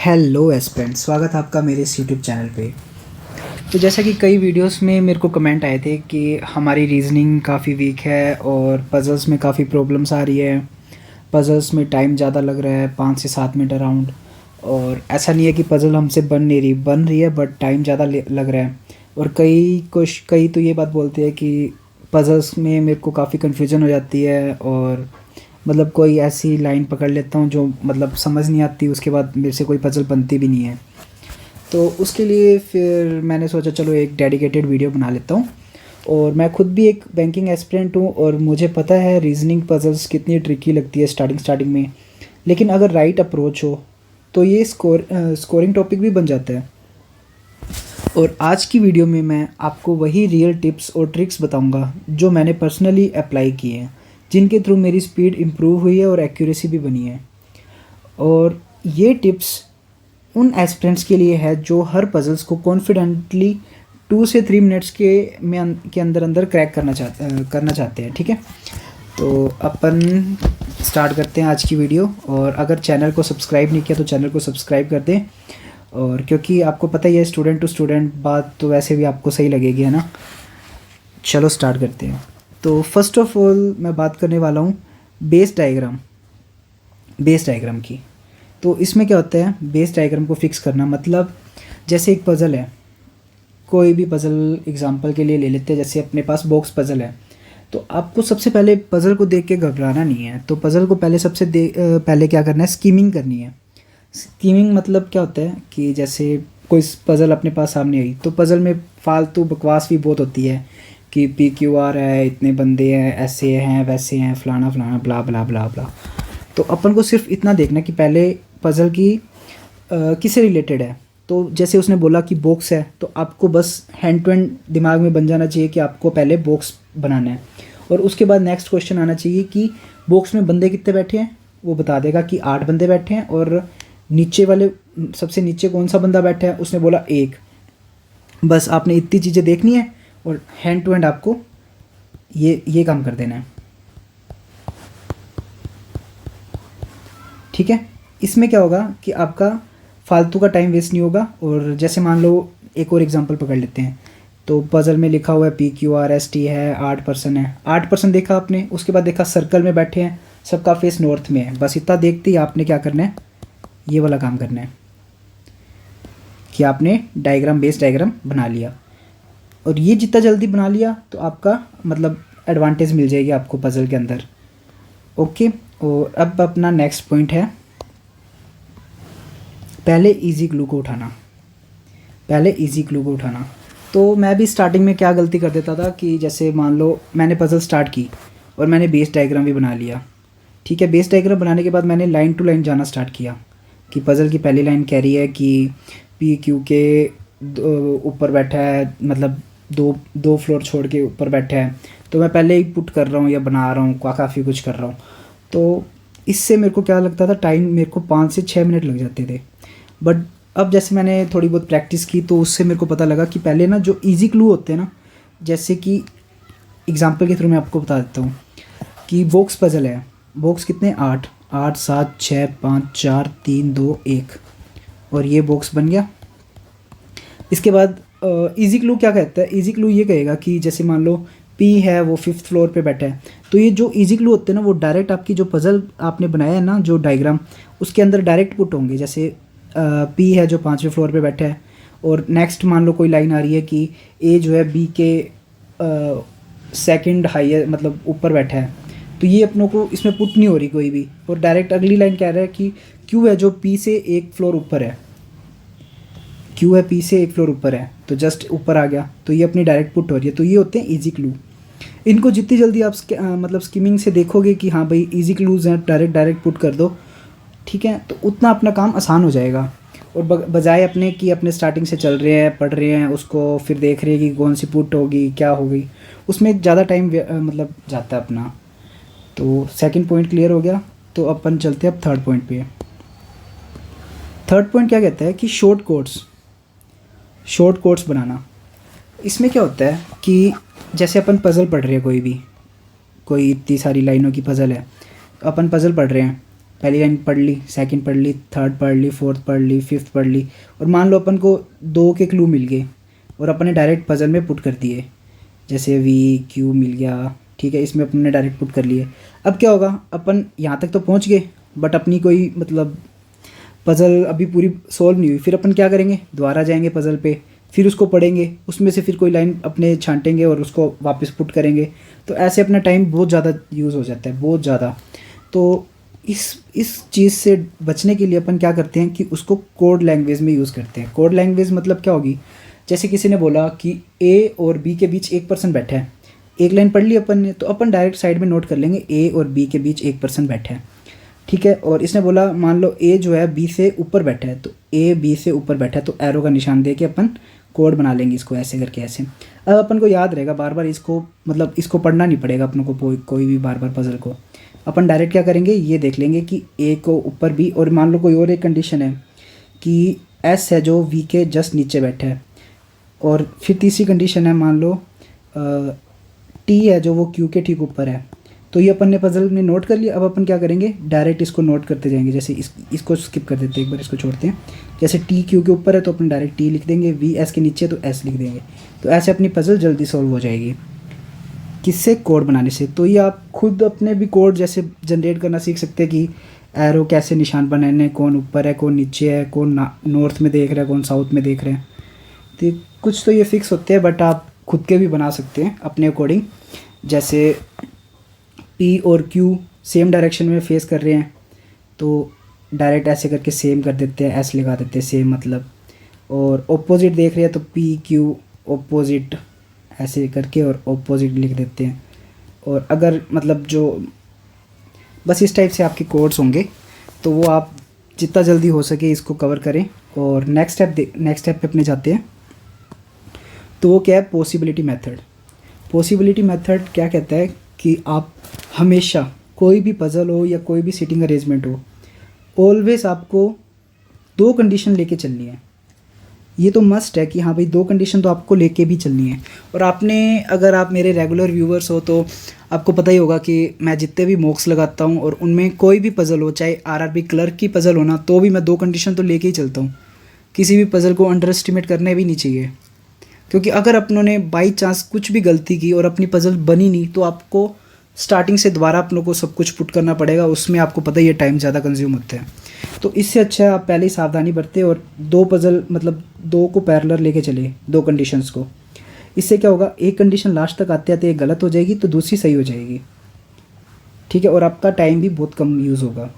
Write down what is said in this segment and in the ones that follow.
Hello aspirant, स्वागत है आपका मेरे इस यूट्यूब चैनल पे। तो जैसा कि कई वीडियोस में मेरे को कमेंट आए थे कि हमारी रीजनिंग काफ़ी वीक है और पज़ल्स में काफ़ी प्रॉब्लम्स आ रही है। पज़ल्स में टाइम ज़्यादा लग रहा है, 5 से 7 मिनट अराउंड। और ऐसा नहीं है कि पज़ल हमसे बन रही है बट टाइम ज़्यादा लग रहा है। और कई तो ये बात बोलते हैं कि पज़ल्स में मेरे को काफ़ी कन्फ्यूज़न हो जाती है और मतलब कोई ऐसी लाइन पकड़ लेता हूँ जो मतलब समझ नहीं आती, उसके बाद मेरे से कोई पज़ल बनती भी नहीं है। तो उसके लिए फिर मैंने सोचा चलो एक डेडिकेटेड वीडियो बना लेता हूँ। और मैं खुद भी एक बैंकिंग एस्पिरेंट हूँ और मुझे पता है रीजनिंग पज़ल्स कितनी ट्रिकी लगती है स्टार्टिंग में। लेकिन अगर राइट अप्रोच हो तो ये स्कोरिंग टॉपिक भी बन जाता है। और आज की वीडियो में मैं आपको वही रियल टिप्स और ट्रिक्स बताऊंगा जो मैंने पर्सनली अप्लाई किए हैं, जिनके थ्रू मेरी स्पीड इम्प्रूव हुई है और एक्यूरेसी भी बनी है। और ये टिप्स उन एस्पिरेंट्स के लिए है जो हर पजल्स को कॉन्फिडेंटली 2 से 3 मिनट्स के अंदर अंदर क्रैक करना चाहते हैं। ठीक है, तो अपन स्टार्ट करते हैं आज की वीडियो। और अगर चैनल को सब्सक्राइब नहीं किया तो चैनल को सब्सक्राइब कर दें। और क्योंकि आपको पता ही है स्टूडेंट टू स्टूडेंट बात तो वैसे भी आपको सही लगेगी, है ना। चलो स्टार्ट करते हैं। तो फर्स्ट ऑफ ऑल मैं बात करने वाला हूँ बेस डायग्राम की। तो इसमें क्या होता है, बेस डायग्राम को फिक्स करना मतलब जैसे एक पज़ल है, कोई भी पज़ल एग्जांपल के लिए ले लेते हैं। जैसे अपने पास बॉक्स पज़ल है, तो आपको सबसे पहले पज़ल को देख के घबराना नहीं है। तो पज़ल को पहले क्या करना है, स्कीमिंग करनी है। स्कीमिंग मतलब क्या होता है कि जैसे कोई पज़ल अपने पास सामने आई तो पज़ल में फालतू बकवास भी बहुत होती है कि PQR है, इतने बंदे हैं, ऐसे हैं वैसे हैं, फलाना फलाना ब्ला ब्ला ब्ला ब्ला। तो अपन को सिर्फ इतना देखना कि पहले पज़ल की किससे रिलेटेड है। तो जैसे उसने बोला कि बॉक्स है, तो आपको बस हैंड टू हैंड दिमाग में बन जाना चाहिए कि आपको पहले बॉक्स बनाना है। और उसके बाद नेक्स्ट क्वेश्चन आना चाहिए कि बॉक्स में बंदे कितने बैठे हैं। वो बता देगा कि 8 बंदे बैठे हैं। और नीचे वाले सबसे नीचे कौन सा बंदा बैठा है, उसने बोला 1। बस आपने इतनी चीज़ें देखनी है और हैंड टू हैंड आपको ये काम कर देना है। ठीक है, इसमें क्या होगा कि आपका फालतू का टाइम वेस्ट नहीं होगा। और जैसे मान लो एक और एग्जांपल पकड़ लेते हैं। तो पज़ल में लिखा हुआ है PQRST है, 8 पर्सन है। 8 पर्सन देखा आपने, उसके बाद देखा सर्कल में बैठे हैं, सबका फेस नॉर्थ में है। बस इतना देखते ही आपने क्या करना है, ये वाला काम करना है कि आपने बेस डायग्राम बना लिया। और ये जितना जल्दी बना लिया तो आपका मतलब एडवांटेज मिल जाएगी आपको पज़ल के अंदर। ओके, और अब अपना नेक्स्ट पॉइंट है पहले इजी क्लू को उठाना। तो मैं भी स्टार्टिंग में क्या गलती कर देता था कि जैसे मान लो मैंने पज़ल स्टार्ट की और मैंने बेस डायग्राम भी बना लिया। ठीक है, बेस डायग्राम बनाने के बाद मैंने लाइन टू लाइन जाना स्टार्ट किया कि पज़ल की पहली लाइन कह रही है कि PQ के ऊपर बैठा है, मतलब दो फ्लोर छोड़ के ऊपर बैठा है। तो मैं पहले ही पुट कर रहा हूँ या बना रहा हूँ, काफ़ी कुछ कर रहा हूँ। तो इससे मेरे को क्या लगता था, टाइम मेरे को 5 से 6 मिनट लग जाते थे। बट अब जैसे मैंने थोड़ी बहुत प्रैक्टिस की तो उससे मेरे को पता लगा कि पहले ना जो इजी क्लू होते हैं ना, जैसे कि एग्जांपल के थ्रू मैं आपको बता देता हूँ कि बॉक्स पज़ल है। बॉक्स कितने, 8 8 7 6 5 4 3 2 1। और ये बॉक्स बन गया। इसके बाद इजी क्लू क्या कहता है, इजी क्लू ये कहेगा कि जैसे मान लो P है, वो 5th फ्लोर पे बैठा है। तो ये जो इजी क्लू होते हैं ना, वो डायरेक्ट आपकी जो पज़ल आपने बनाया है ना, जो डायग्राम, उसके अंदर डायरेक्ट पुट होंगे। जैसे P है जो 5वें फ्लोर पे बैठा है, और नेक्स्ट मान लो कोई लाइन आ रही है कि A जो है B के सेकंड हाई है, मतलब ऊपर बैठा है। तो ये अपनों को इसमें पुट नहीं हो रही कोई भी। और डायरेक्ट अगली लाइन कह रहा है कि Q है जो P से 1 फ्लोर ऊपर है। Q है P से 1 फ्लोर ऊपर है, तो जस्ट ऊपर आ गया, तो ये अपनी डायरेक्ट पुट हो रही है। तो ये होते हैं इजी क्लू। इनको जितनी जल्दी आप मतलब स्कीमिंग से देखोगे कि हाँ भाई इजी क्लूज़ हैं, डायरेक्ट पुट कर दो, ठीक है, तो उतना अपना काम आसान हो जाएगा। और बजाय अपने कि अपने स्टार्टिंग से चल रहे हैं, पढ़ रहे हैं उसको, फिर देख रहे हैं कि कौन सी पुट होगी क्या होगी, उसमें ज़्यादा टाइम मतलब जाता है अपना। तो सेकंड पॉइंट क्लियर हो गया। तो अपन चलते हैं अब थर्ड पॉइंट पे। थर्ड पॉइंट क्या कहता है कि शॉर्ट कोट्स बनाना। इसमें क्या होता है कि जैसे अपन पज़ल पढ़ रहे हैं, कोई इतनी सारी लाइनों की पज़ल है, अपन पज़ल पढ़ रहे हैं। पहली लाइन पढ़ ली, सेकंड पढ़ ली, थर्ड पढ़ ली, फोर्थ पढ़ ली, फिफ्थ पढ़ ली, और मान लो अपन को 2 के क्लू मिल गए और अपन ने डायरेक्ट पज़ल में पुट कर दिए, जैसे वी क्यू मिल गया, ठीक है, इसमें अपन ने डायरेक्ट पुट कर लिए। अब क्या होगा, अपन यहाँ तक तो पहुँच गए बट अपनी कोई मतलब पज़ल अभी पूरी सॉल्व नहीं हुई। फिर अपन क्या करेंगे, दोबारा जाएंगे पज़ल पे, फिर उसको पढ़ेंगे, उसमें से फिर कोई लाइन अपने छांटेंगे और उसको वापस पुट करेंगे। तो ऐसे अपना टाइम बहुत ज़्यादा यूज़ हो जाता है, बहुत ज़्यादा। तो इस चीज़ से बचने के लिए अपन क्या करते हैं कि उसको कोड लैंग्वेज में यूज़ करते हैं। कोड लैंग्वेज मतलब क्या होगी, जैसे किसी ने बोला कि ए और बी के बीच एक पर्सन बैठा है, एक लाइन पढ़ ली अपन ने, तो अपन डायरेक्ट साइड में नोट कर लेंगे ए और बी के बीच एक पर्सन बैठा है, ठीक है। और इसने बोला मान लो ए जो है बी से ऊपर बैठा है, तो ए बी से ऊपर बैठा है, तो एरो का निशान दे के अपन कोड बना लेंगे इसको ऐसे करके ऐसे। अब अपन को याद रहेगा, बार बार इसको मतलब इसको पढ़ना नहीं पड़ेगा अपन को कोई भी बार बार पज़ल को। अपन डायरेक्ट क्या करेंगे, ये देख लेंगे कि ए को ऊपर बी, और मान लो कोई और एक कंडीशन है कि एस है जो वी के जस्ट नीचे बैठा है, और फिर तीसरी कंडीशन है मान लो टी है जो वो क्यू के ठीक ऊपर है। तो ये अपन ने पज़ल में नोट कर लिया। अब अपन क्या करेंगे, डायरेक्ट इसको नोट करते जाएंगे। जैसे इसको स्किप कर देते हैं, एक बार इसको छोड़ते हैं। जैसे टी क्यू के ऊपर है तो अपन डायरेक्ट टी लिख देंगे, वी एस के नीचे तो एस लिख देंगे। तो ऐसे अपनी पज़ल जल्दी सॉल्व हो जाएगी। किससे, कोड बनाने से। तो ये आप खुद अपने भी कोड जैसे जनरेट करना सीख सकते हैं कि एरो कैसे निशान बनाने, कौन ऊपर है, कौन नीचे है, कौन नॉर्थ में देख रहा है, कौन साउथ में देख रहे हैं। तो कुछ तो ये फिक्स होते हैं, बट आप खुद के भी बना सकते हैं अपने अकॉर्डिंग। जैसे पी और क्यू सेम डायरेक्शन में फेस कर रहे हैं तो डायरेक्ट ऐसे करके सेम कर देते हैं, ऐसे लगा देते हैं सेम मतलब। और ऑपोजिट देख रहे हैं तो पी क्यू ऑपोजिट ऐसे करके और ऑपोजिट लिख देते हैं। और अगर मतलब जो बस इस टाइप से आपके कोड्स होंगे, तो वो आप जितना जल्दी हो सके इसको कवर करें। और नेक्स्ट स्टेप पे अपने जाते हैं। तो वो क्या है, पॉसिबिलिटी मेथड। पॉसिबिलिटी मेथड क्या कहता है कि आप हमेशा कोई भी पज़ल हो या कोई भी सीटिंग अरेंजमेंट हो, ऑलवेज़ आपको 2 कंडीशन लेके चलनी है। ये तो मस्ट है कि हाँ भाई 2 कंडीशन तो आपको लेके भी चलनी है। और आपने, अगर आप मेरे रेगुलर व्यूवर्स हो तो आपको पता ही होगा कि मैं जितने भी मॉक्स लगाता हूँ और उनमें कोई भी पज़ल हो, चाहे आरआरबी क्लर्क की पज़ल हो ना, तो भी मैं 2 कंडीशन तो लेके ही चलता हूँ। किसी भी पज़ल को अंडर एस्टिमेट करने भी नहीं चाहिए, क्योंकि अगर अपनों ने बाई चांस कुछ भी गलती की और अपनी पज़ल बनी नहीं, तो आपको स्टार्टिंग से दोबारा अपनों को सब कुछ पुट करना पड़ेगा। उसमें आपको पता ही है टाइम ज़्यादा कंज्यूम होता है। तो इससे अच्छा आप पहले ही सावधानी बरतें और 2 पज़ल मतलब 2 को पैरेलल लेके चले, 2 कंडीशंस को। इससे क्या होगा, एक कंडीशन लास्ट तक आते आते एक गलत हो जाएगी तो दूसरी सही हो जाएगी, ठीक है। और आपका टाइम भी बहुत कम यूज़ होगा।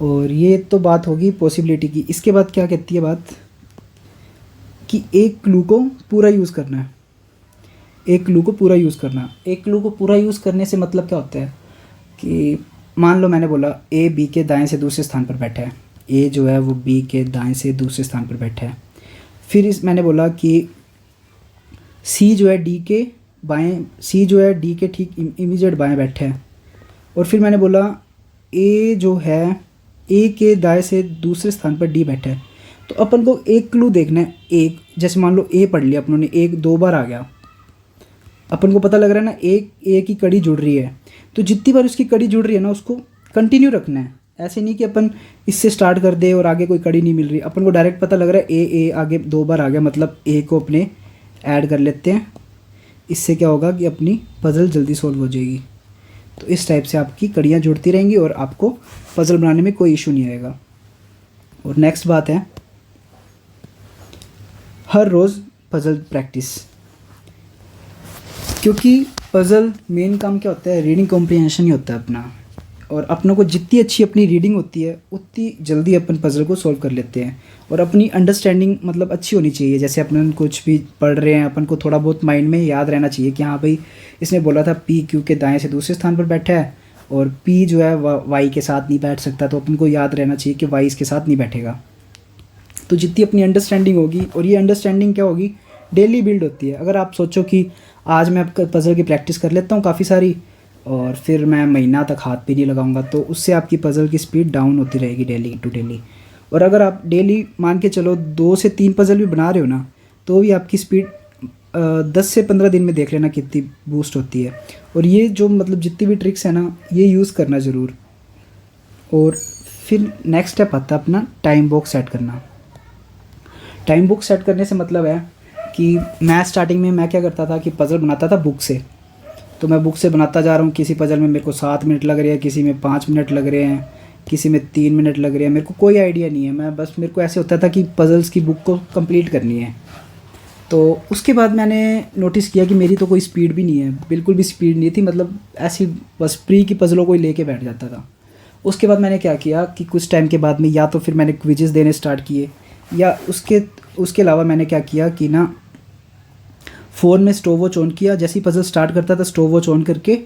और ये तो बात होगी पॉसिबिलिटी की। इसके बाद क्या कहती है बात कि एक क्लू को पूरा यूज़ करना है। एक क्लू को पूरा यूज़ करना, एक क्लू को पूरा यूज़ करने से मतलब क्या होता है कि मान लो मैंने बोला ए बी के दाएं से दूसरे स्थान पर बैठा है, ए जो है वो बी के दाएं से दूसरे स्थान पर बैठा है। फिर मैंने बोला कि सी जो है डी के बाएं, सी जो है डी के ठीक इमीडिएट बाएं बैठा है। और फिर मैंने बोला ए जो है ए के दाएं से दूसरे स्थान पर डी बैठा है। तो अपन को एक क्लू देखना है। एक जैसे मान लो ए पढ़ लिया अपनों ने, एक 2 बार आ गया, अपन को पता लग रहा है ना एक की कड़ी जुड़ रही है, तो जितनी बार उसकी कड़ी जुड़ रही है ना उसको कंटिन्यू रखना है। ऐसे नहीं कि अपन इससे स्टार्ट कर दे और आगे कोई कड़ी नहीं मिल रही। अपन को डायरेक्ट पता लग रहा है ए आगे 2 बार आ गया, मतलब ए को अपने ऐड कर लेते हैं। इससे क्या होगा कि अपनी पज़ल जल्दी सॉल्व हो जाएगी। तो इस टाइप से आपकी कड़ियाँ जुड़ती रहेंगी और आपको पज़ल बनाने में कोई इशू नहीं आएगा। और नेक्स्ट बात है हर रोज़ पज़ल प्रैक्टिस, क्योंकि पज़ल मेन काम क्या होता है, रीडिंग कॉम्प्रिहेंशन ही होता है अपना। और अपनों को जितनी अच्छी अपनी रीडिंग होती है उतनी जल्दी अपन पज़ल को सॉल्व कर लेते हैं। और अपनी अंडरस्टैंडिंग मतलब अच्छी होनी चाहिए। जैसे अपन कुछ भी पढ़ रहे हैं, अपन को थोड़ा बहुत माइंड में याद रहना चाहिए कि हाँ भाई इसने बोला था पी क्यू के दाएं से दूसरे स्थान पर बैठा है और पी जो है वाई के साथ नहीं बैठ सकता, तो अपन को याद रहना चाहिए कि वाई इसके साथ नहीं बैठेगा। तो जितनी अपनी अंडरस्टैंडिंग होगी, और ये अंडरस्टैंडिंग क्या होगी, डेली बिल्ड होती है। अगर आप सोचो कि आज मैं पज़ल की प्रैक्टिस कर लेता हूँ काफ़ी सारी और फिर मैं महीना तक हाथ भी नहीं लगाऊंगा, तो उससे आपकी पज़ल की स्पीड डाउन होती रहेगी डेली टू डेली। और अगर आप डेली मान के चलो 2 से 3 पज़ल भी बना रहे हो ना, तो भी आपकी स्पीड 10 से 15 दिन में देख लेना कितनी बूस्ट होती है। और ये जो मतलब जितनी भी ट्रिक्स है ना, ये यूज़ करना ज़रूर। और फिर नेक्स्ट स्टेप आता है अपना टाइम बॉक्स सेट करना। टाइम बॉक्स सेट करने से मतलब है कि मैं स्टार्टिंग में मैं क्या करता था कि पज़ल बनाता था बुक से। तो मैं बुक से बनाता जा रहा हूँ, किसी पज़ल में मेरे को 7 मिनट लग रहे हैं, किसी में 5 मिनट लग रहे हैं, किसी में 3 मिनट लग रहे हैं, मेरे को कोई आइडिया नहीं है। मैं बस मेरे को ऐसे होता था कि पज़ल्स की बुक को कंप्लीट करनी है। तो उसके बाद मैंने नोटिस किया कि मेरी तो कोई स्पीड भी नहीं है, बिल्कुल भी स्पीड नहीं थी, मतलब ऐसी बस प्री की पज़लों को ही लेके बैठ जाता था। उसके बाद मैंने क्या किया कि कुछ टाइम के बाद में या तो फिर मैंने क्विज़ेस देने स्टार्ट किए, या उसके अलावा मैंने क्या किया कि ना फ़ोन में स्टॉप वॉच ऑन किया। जैसे ही पज़ल स्टार्ट करता था स्टॉप वॉच ऑन करके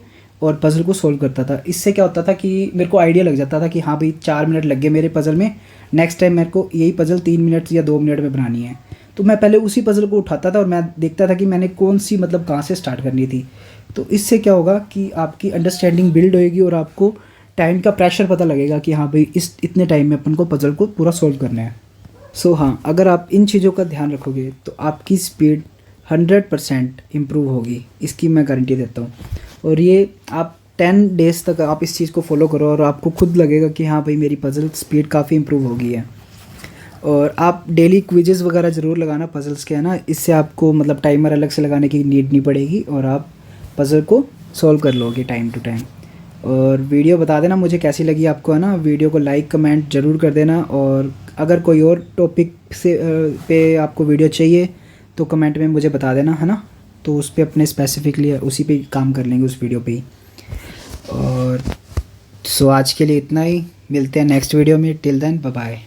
और पज़ल को सोल्व करता था। इससे क्या होता था कि मेरे को आइडिया लग जाता था कि हाँ भाई 4 मिनट लग गए मेरे पज़ल में, नेक्स्ट टाइम मेरे को यही पज़ल 3 मिनट या 2 मिनट में बनानी है। तो मैं पहले उसी पज़ल को उठाता था और मैं देखता था कि मैंने कौन सी मतलब कहाँ से स्टार्ट करनी थी। तो इससे क्या होगा कि आपकी अंडरस्टैंडिंग बिल्ड होएगी और आपको टाइम का प्रेशर पता लगेगा कि हाँ भाई इस इतने टाइम में अपन को पज़ल को पूरा सोल्व करना है। सो हाँ, अगर आप इन चीज़ों का ध्यान रखोगे तो आपकी स्पीड 100% इम्प्रूव होगी, इसकी मैं गारंटी देता हूँ। और ये आप 10 डेज़ तक आप इस चीज़ को फॉलो करो और आपको खुद लगेगा कि हाँ भाई मेरी पज़ल स्पीड काफ़ी इम्प्रूव हो गई है। और आप डेली क्विजेज़ वगैरह ज़रूर लगाना पज़ल्स के, है ना। इससे आपको मतलब टाइमर अलग से लगाने की नीड नहीं पड़ेगी और आप पज़ल को सॉल्व कर लोगे टाइम टू टाइम। और वीडियो बता देना मुझे कैसी लगी आपको, है ना। वीडियो को लाइक कमेंट ज़रूर कर देना। और अगर कोई और टॉपिक से पे आपको वीडियो चाहिए तो कमेंट में मुझे बता देना, है ना। तो उस पर अपने स्पेसिफिकली उसी पे काम कर लेंगे, उस वीडियो पे ही। और सो आज के लिए इतना ही, मिलते हैं नेक्स्ट वीडियो में। Till then bye bye.